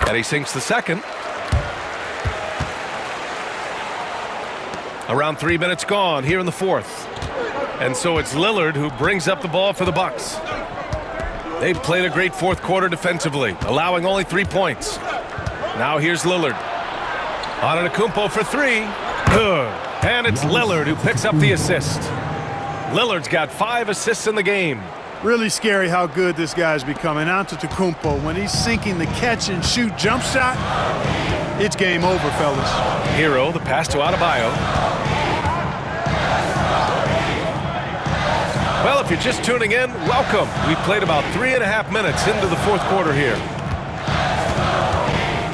And he sinks the second. Around 3 minutes gone here in the fourth. And so it's Lillard who brings up the ball for the Bucks. They've played a great fourth quarter defensively, allowing only 3 points. Now here's Lillard. Antetokounmpo for three. Good. And it's Lillard who picks up the assist. Lillard's got 5 assists in the game. Really scary how good this guy's becoming. Antetokounmpo, when he's sinking the catch-and-shoot jump shot, it's game over, fellas. Hero, the pass to Adebayo. Well, if you're just tuning in, welcome. We've played about 3.5 minutes into the fourth quarter here.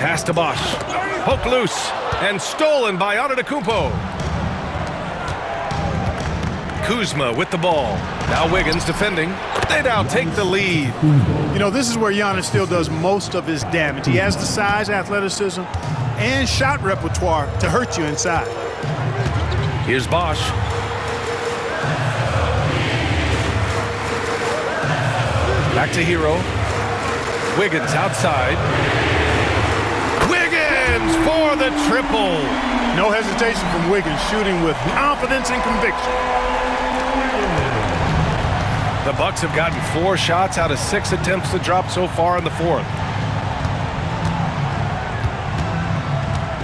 Pass to Bosch. Poked loose and stolen by Antetokounmpo. Kuzma with the ball. Now Wiggins defending. They now take the lead. You know, this is where Giannis still does most of his damage. He has the size, athleticism, and shot repertoire to hurt you inside. Here's Bosch. Back to Hero. Wiggins outside. Wiggins for the triple. No hesitation from Wiggins, shooting with confidence and conviction. The Bucks have gotten 4 shots out of 6 attempts to drop so far in the fourth.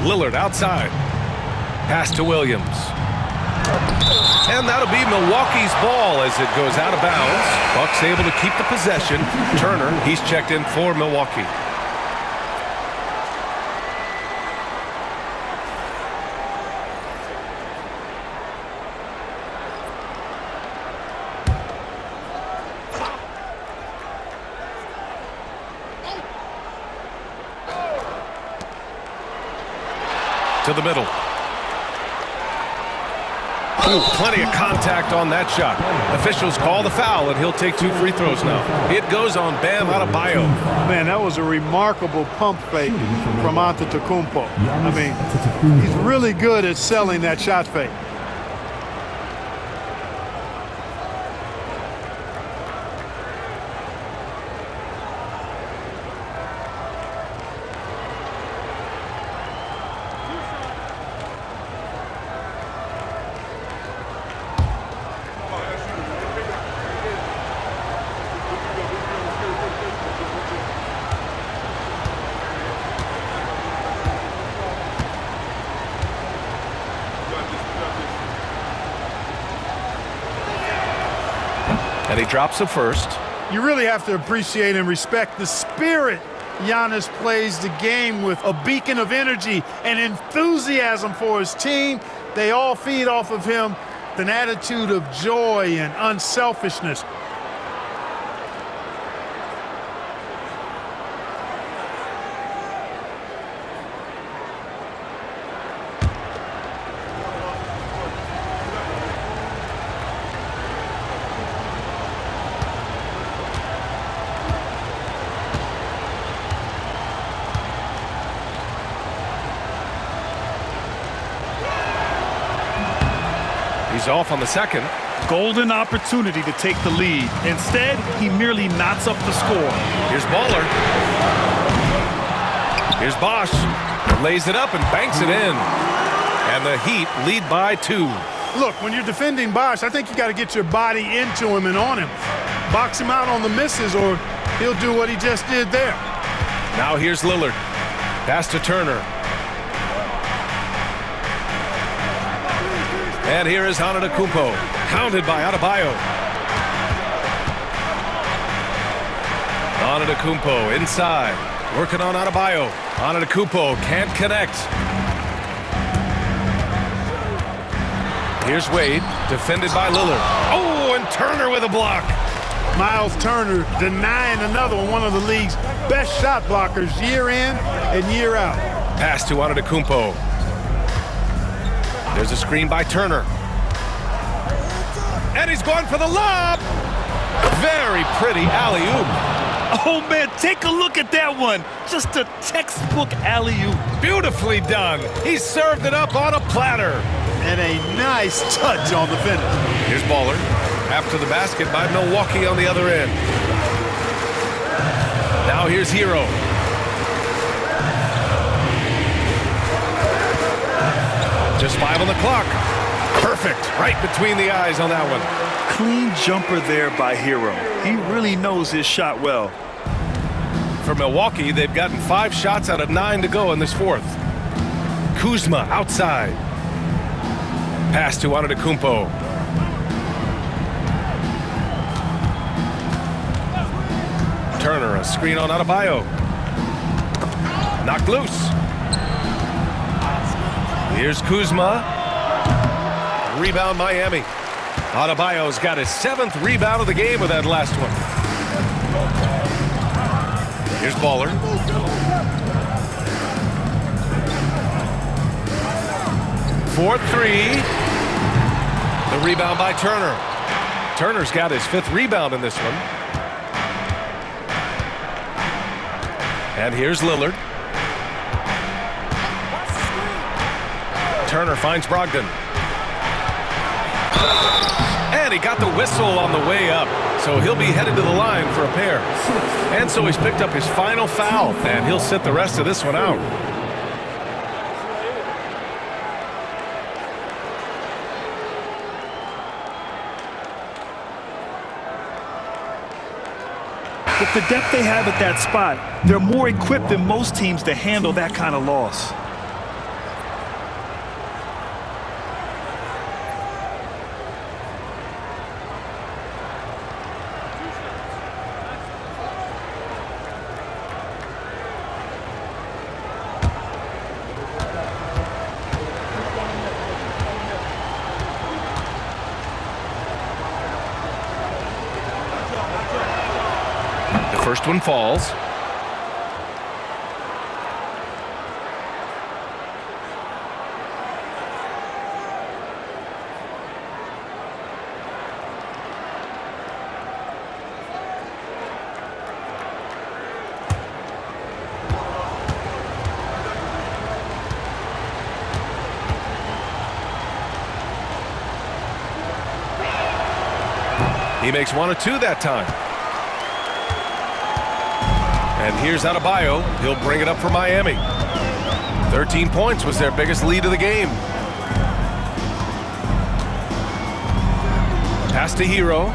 Lillard outside. Pass to Williams. And that'll be Milwaukee's ball as it goes out of bounds. Bucks able to keep the possession. Turner, he's checked in for Milwaukee. To the middle. Ooh, plenty of contact on that shot. Officials call the foul, and he'll take 2 free throws now. It goes on Bam Adebayo. Man, that was a remarkable pump fake from Antetokounmpo. I mean, he's really good at selling that shot fake. And he drops the first. You really have to appreciate and respect the spirit Giannis plays the game with, a beacon of energy and enthusiasm for his team. They all feed off of him, an attitude of joy and unselfishness. He's off on the second. Golden opportunity to take the lead. Instead, he merely knots up the score. Here's Baller. Here's Bosch. Lays it up and banks it in. And the Heat lead by 2. Look, when you're defending Bosch, I think you got to get your body into him and on him. Box him out on the misses or he'll do what he just did there. Now here's Lillard. Pass to Turner. And here is Antetokounmpo, hounded by Adebayo. Antetokounmpo inside, working on Adebayo. Antetokounmpo can't connect. Here's Wade, defended by Lillard. Oh, and Turner with a block. Miles Turner denying another one of the league's best shot blockers year in and year out. Pass to Antetokounmpo. There's a screen by Turner. And he's going for the lob. Very pretty alley-oop. Oh, man, take a look at that one. Just a textbook alley-oop. Beautifully done. He served it up on a platter. And a nice touch on the finish. Here's Baller. After the basket by Milwaukee on the other end. Now here's Hero. Just 5 on the clock. Perfect. Right between the eyes on that one. Clean jumper there by Hero. He really knows his shot well. For Milwaukee, they've gotten 5 shots out of 9 to go in this fourth. Kuzma outside. Pass to Antetokounmpo. Turner, a screen on Adebayo. Knocked loose. Here's Kuzma. Rebound Miami. Adebayo's got his 7th rebound of the game with that last one. Here's Baller. For 3. The rebound by Turner. Turner's got his 5th rebound in this one. And here's Lillard. Turner finds Brogdon. And he got the whistle on the way up. So he'll be headed to the line for a pair. And so he's picked up his final foul. And he'll sit the rest of this one out. With the depth they have at that spot, they're more equipped than most teams to handle that kind of loss. First one falls. He makes 1 of 2 that time. And here's Adebayo. He'll bring it up for Miami. 13 points was their biggest lead of the game. Pass to Hero.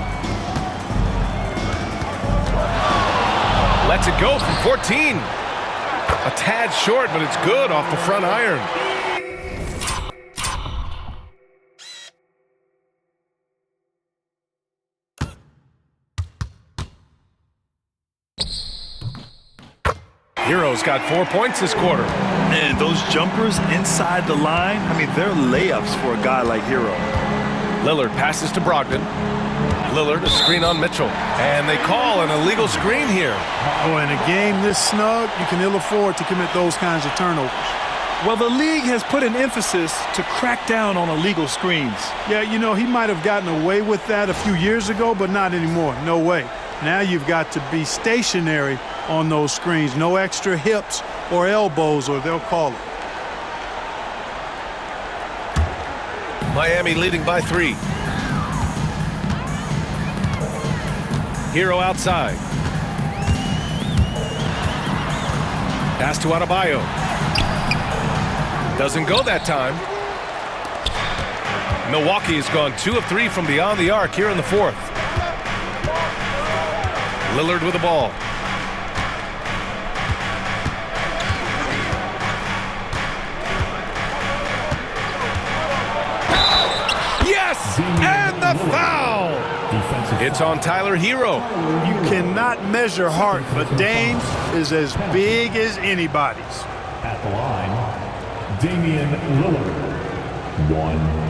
Lets it go from 14. A tad short, but it's good off the front iron. Hero's got 4 points this quarter. And those jumpers inside the line, I mean, they're layups for a guy like Hero. Lillard passes to Brogdon. Lillard, a screen on Mitchell. And they call an illegal screen here. Oh, in a game this snug, you can ill afford to commit those kinds of turnovers. Well, the league has put an emphasis to crack down on illegal screens. Yeah, you know, he might have gotten away with that a few years ago, but not anymore. No way. Now you've got to be stationary on those screens. No extra hips or elbows, or they'll call it. Miami leading by 3. Hero outside. Pass to Adebayo. Doesn't go that time. Milwaukee has gone 2 of 3 from beyond the arc here in the fourth. Lillard with the ball. Yes! And the foul! It's on Tyler Hero. You cannot measure heart, but Dame's is as big as anybody's. At the line, Damian Lillard, 1.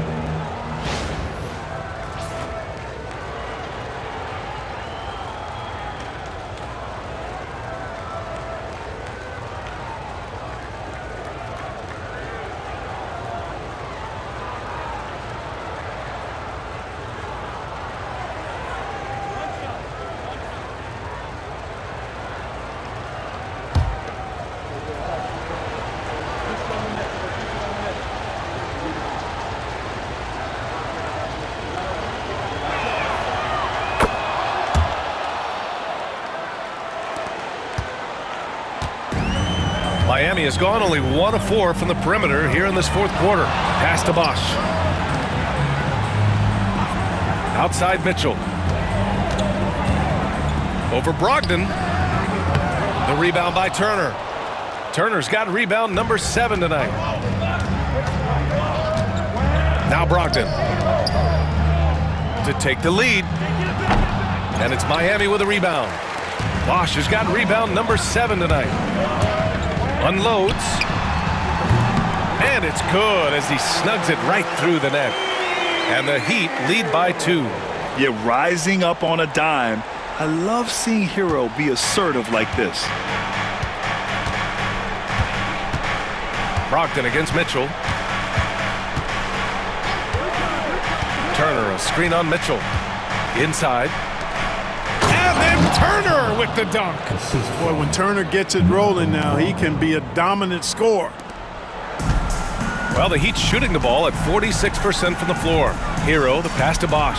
Miami has gone only 1 of 4 from the perimeter here in this fourth quarter. Pass to Bosch. Outside Mitchell. Over Brogdon. The rebound by Turner. Turner's got rebound number 7 tonight. Now Brogdon to take the lead. And it's Miami with a rebound. Bosch has got rebound number 7 tonight. Unloads. And it's good as he snugs it right through the net. And the Heat lead by 2. Yeah, rising up on a dime. I love seeing Hero be assertive like this. Brogdon against Mitchell. Turner, a screen on Mitchell. Inside. And then Turner with the dunk. Boy, when Turner gets it rolling now, he can be a dominant scorer. Well, the Heat's shooting the ball at 46% from the floor. Hero, the pass to Bosch.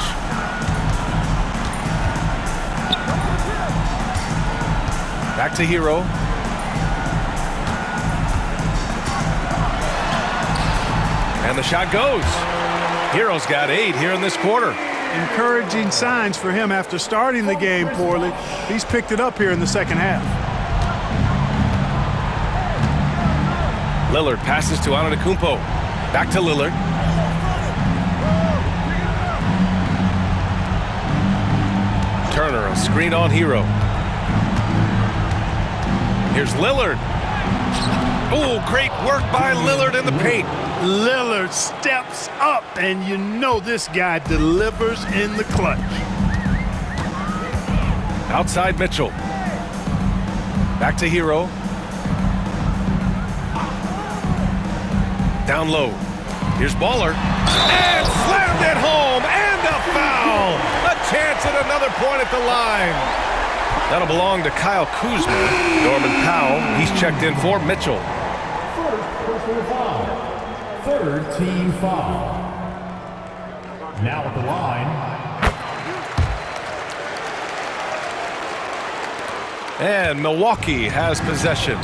Back to Hero. And the shot goes. Hero's got 8 here in this quarter. Encouraging signs for him after starting the game poorly. He's picked it up here in the second half. Lillard passes to Antetokounmpo. Back to Lillard. Turner, a screen on Hero. Here's Lillard. Oh, great work by Lillard in the paint. Lillard steps up, and you know this guy delivers in the clutch. Outside Mitchell. Back to Hero. Down low. Here's Baller. And slammed it home. And a foul. A chance at another point at the line. That'll belong to Kyle Kuzma. Norman Powell, he's checked in for Mitchell. First personal foul. Third team foul. Now at the line. And Milwaukee has possession.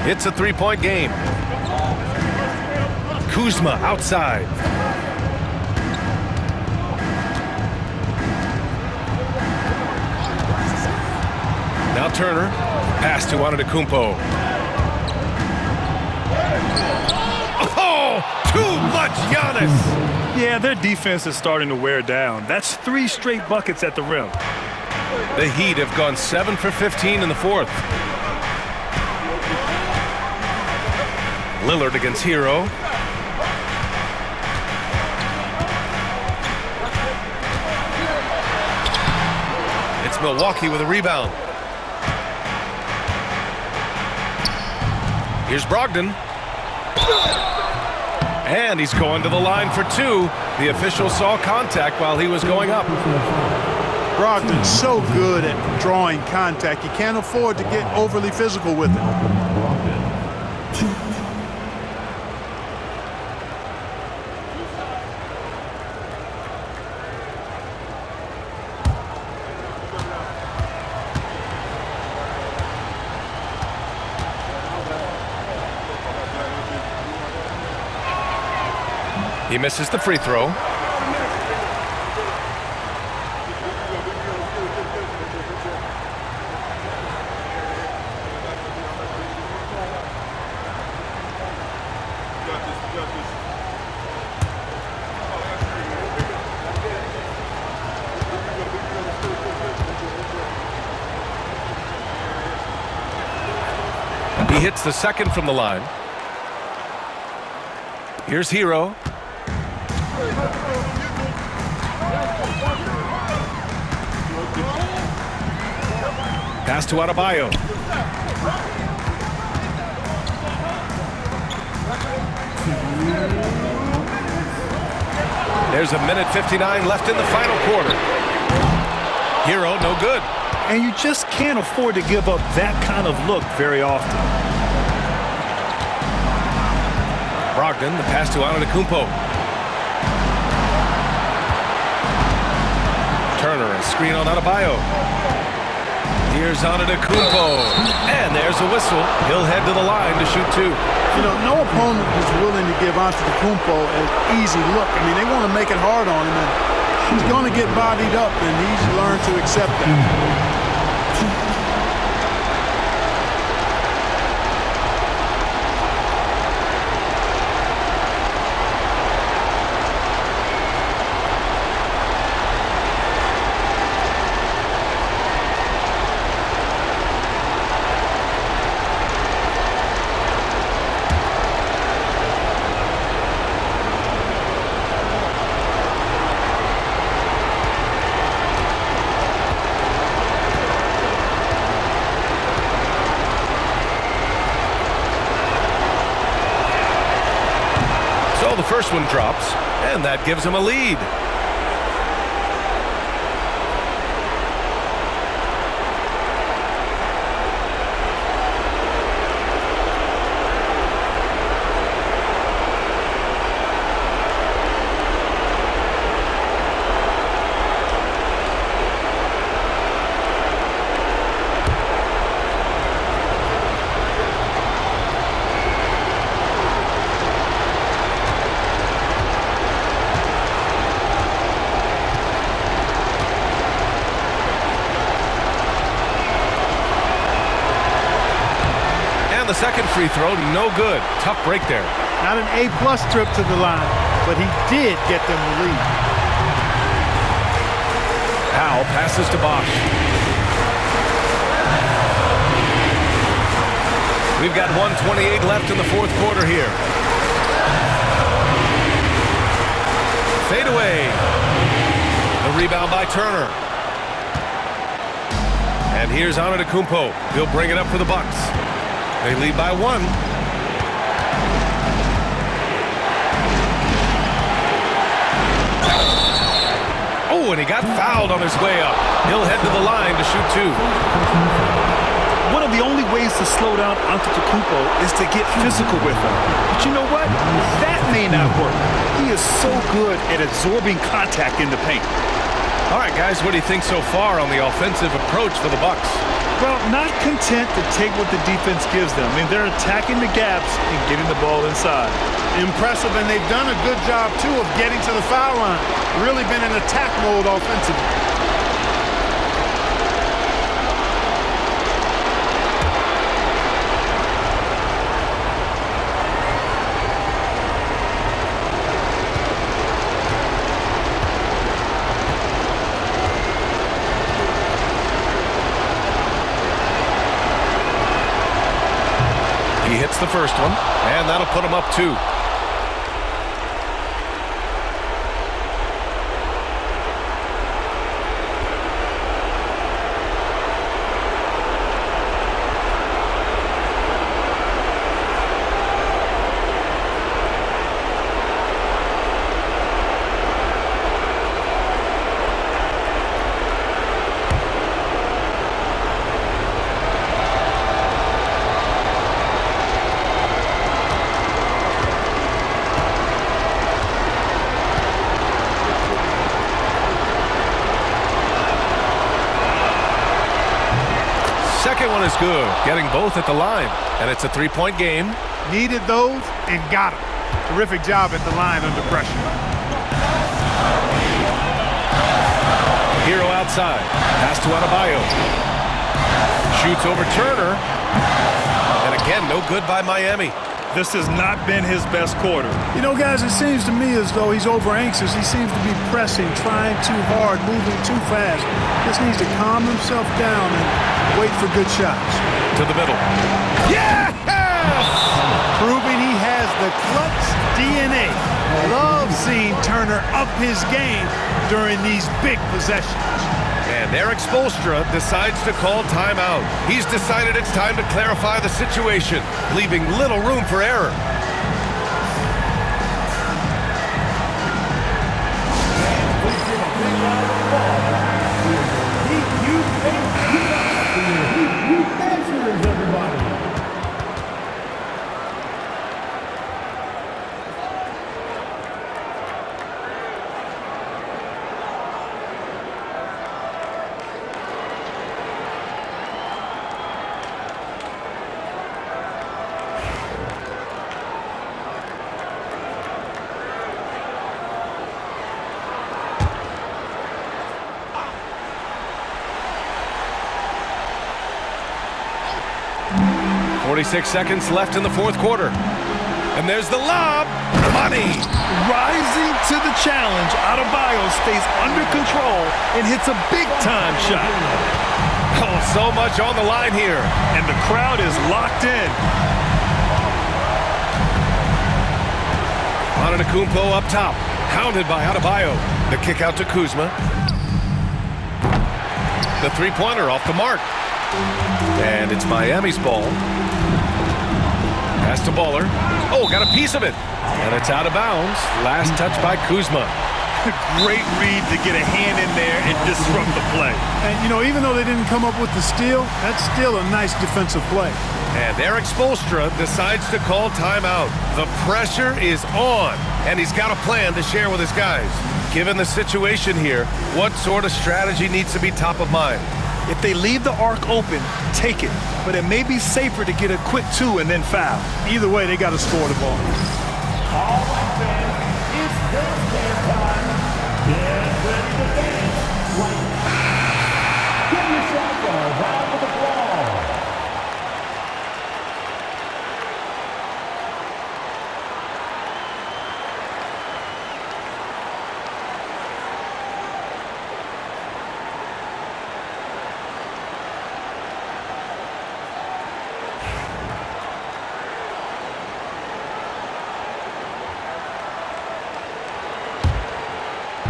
It's a 3-point game. Kuzma outside. Now Turner. Pass to Antetokounmpo. Oh, too much Giannis. Yeah, their defense is starting to wear down. That's 3 straight buckets at the rim. The Heat have gone 7 for 15 in the fourth. Lillard against Hero. It's Milwaukee with a rebound. Here's Brogdon. And he's going to the line for 2. The official saw contact while he was going up. Brogdon's so good at drawing contact. You can't afford to get overly physical with it. He misses the free throw. He hits the second from the line. Here's Hero. Pass to Adebayo. There's a minute 59 left in the final quarter. Hero, no good. And you just can't afford to give up that kind of look very often. Brogdon, the pass to Antetokounmpo. Turner, a screen on Adebayo. Here's Antetokounmpo. And there's a whistle. He'll head to the line to shoot 2. You know, no opponent is willing to give Antetokounmpo an easy look. I mean, they want to make it hard on him, and he's going to get bodied up, and he's learned to accept that. The first one drops, and that gives him a lead. The second free throw, no good. Tough break there. Not an A-plus trip to the line, but he did get them the lead. Powell passes to Bosch. We've got 1:28 left in the fourth quarter here. Fade away. The rebound by Turner. And here's Antetokounmpo. He'll bring it up for the Bucks. They lead by 1. Oh, and he got fouled on his way up. He'll head to the line to shoot 2. One of the only ways to slow down Antetokounmpo is to get physical with him. But you know what? That may not work. He is so good at absorbing contact in the paint. All right, guys, what do you think so far on the offensive approach for the Bucks? Well, not content to take what the defense gives them. I mean, they're attacking the gaps and getting the ball inside. Impressive, and they've done a good job, too, of getting to the foul line. Really been in attack mode offensively. He hits the first one, and that'll put him up 2. Second one is good, getting both at the line, and it's a 3-point game. Needed those and got them. Terrific job at the line under pressure. Hero outside, pass to Adebayo. Shoots over Turner, and again, no good by Miami. This has not been his best quarter. You know, guys, it seems to me as though he's over anxious. He seems to be pressing, trying too hard, moving too fast. Just needs to calm himself down and wait for good shots. To the middle. Yes! Proving he has the clutch DNA. Love seeing Turner up his game during these big possessions. And Eric Spoelstra decides to call timeout. He's decided it's time to clarify the situation, leaving little room for error. 46 seconds left in the fourth quarter. And there's the lob. Money. Rising to the challenge, Adebayo stays under control and hits a big-time shot. Oh, so much on the line here. And the crowd is locked in. Antetokounmpo up top, hounded by Adebayo. The kick out to Kuzma. The three-pointer off the mark. And it's Miami's ball. Pass to Baller. Oh, got a piece of it. And it's out of bounds. Last touch by Kuzma. Great read to get a hand in there and disrupt the play. And, you know, even though they didn't come up with the steal, that's still a nice defensive play. And Eric Spoelstra decides to call timeout. The pressure is on, and he's got a plan to share with his guys. Given the situation here, what sort of strategy needs to be top of mind? If they leave the arc open, take it. But it may be safer to get a quick two and then foul. Either way, they got to score the ball. All right, fans, it's dance time. Get ready to dance like give yourself a round of applause.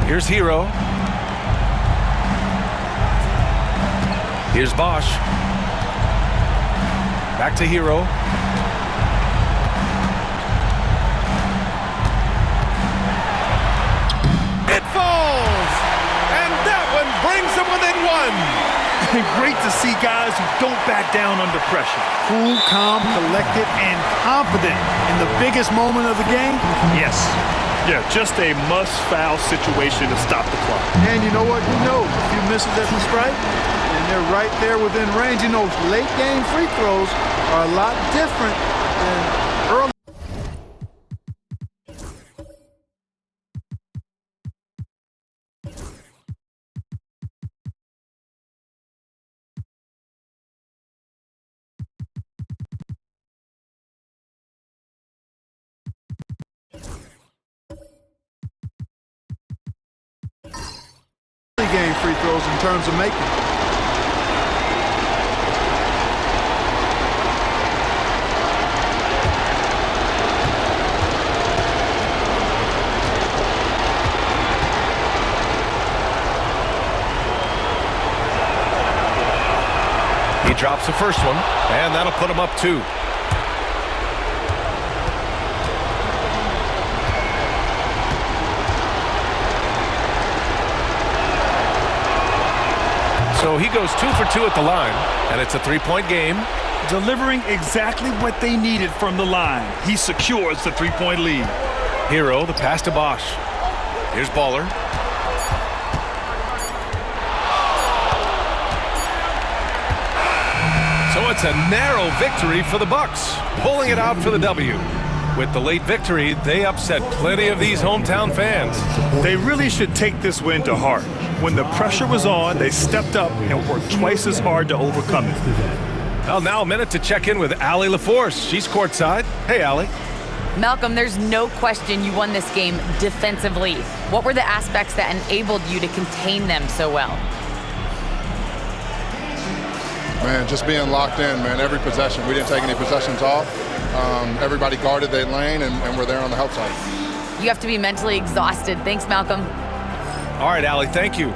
Here's Hero. Here's Bosch. Back to Hero. It falls! And that one brings them within one! Great to see guys who don't back down under pressure. Cool, calm, collected, and confident in the biggest moment of the game. Yes. Yeah, just a must-foul situation to stop the clock. And you know what? You know, a few misses at the stripe, and they're right there within range. You know, late game free throws are a lot different than early. Game free throws in terms of making. He drops the first one, and that'll put him up 2. So he goes 2 for 2 at the line, and it's a three-point game. Delivering exactly what they needed from the line. He secures the three-point lead. Hero, the pass to Bosch. Here's Baller. So it's a narrow victory for the Bucks, pulling it out for the W. With the late victory, they upset plenty of these hometown fans. They really should take this win to heart. When the pressure was on, they stepped up and worked twice as hard to overcome it. Well, now a minute to check in with Allie LaForce. She's courtside. Hey, Allie. Malcolm, there's no question you won this game defensively. What were the aspects that enabled you to contain them so well? Man, just being locked in, man, every possession. We didn't take any possessions off. Everybody guarded their lane, and we're there on the help side. You have to be mentally exhausted. Thanks, Malcolm. All right, Allie, thank you.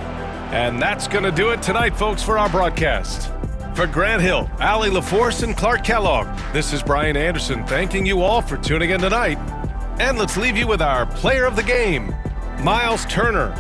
And that's going to do it tonight, folks, for our broadcast. For Grant Hill, Allie LaForce, and Clark Kellogg, this is Brian Anderson thanking you all for tuning in tonight. And let's leave you with our player of the game, Miles Turner.